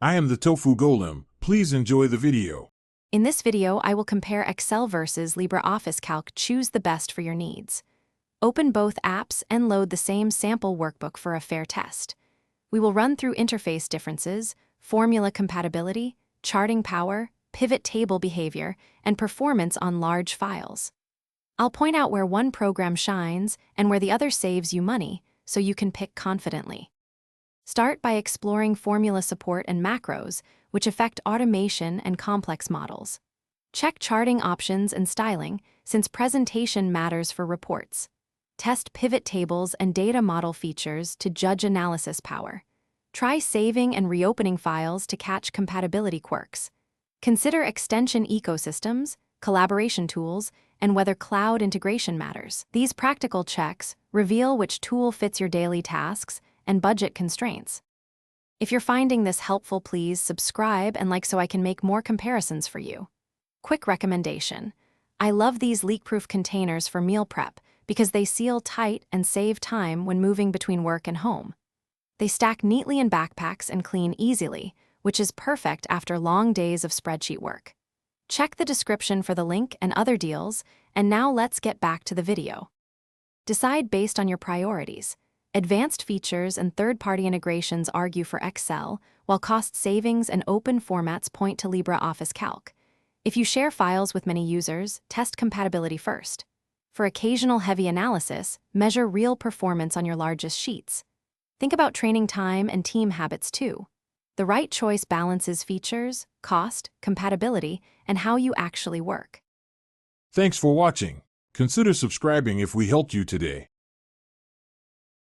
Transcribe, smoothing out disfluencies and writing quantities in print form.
I am the Tofu Golem. Please enjoy the video. In this video, I will compare Excel versus LibreOffice Calc. Choose the best for your needs. Open both apps and load the same sample workbook for a fair test. We will run through interface differences, formula compatibility, charting power, pivot table behavior, and performance on large files. I'll point out where one program shines and where the other saves you money, so you can pick confidently. Start by exploring formula support and macros, which affect automation and complex models. Check charting options and styling, since presentation matters for reports. Test pivot tables and data model features to judge analysis power. Try saving and reopening files to catch compatibility quirks. Consider extension ecosystems, collaboration tools, and whether cloud integration matters. These practical checks reveal which tool fits your daily tasks and budget constraints. If you're finding this helpful, please subscribe and like so I can make more comparisons for you. Quick recommendation. I love these leak-proof containers for meal prep because they seal tight and save time when moving between work and home. They stack neatly in backpacks and clean easily, which is perfect after long days of spreadsheet work. Check the description for the link and other deals, and now let's get back to the video. Decide based on your priorities. Advanced features and third-party integrations argue for Excel, while cost savings and open formats point to LibreOffice Calc. If you share files with many users, test compatibility first. For occasional heavy analysis, measure real performance on your largest sheets. Think about training time and team habits too. The right choice balances features, cost, compatibility, and how you actually work. Thanks for watching. Consider subscribing if we helped you today.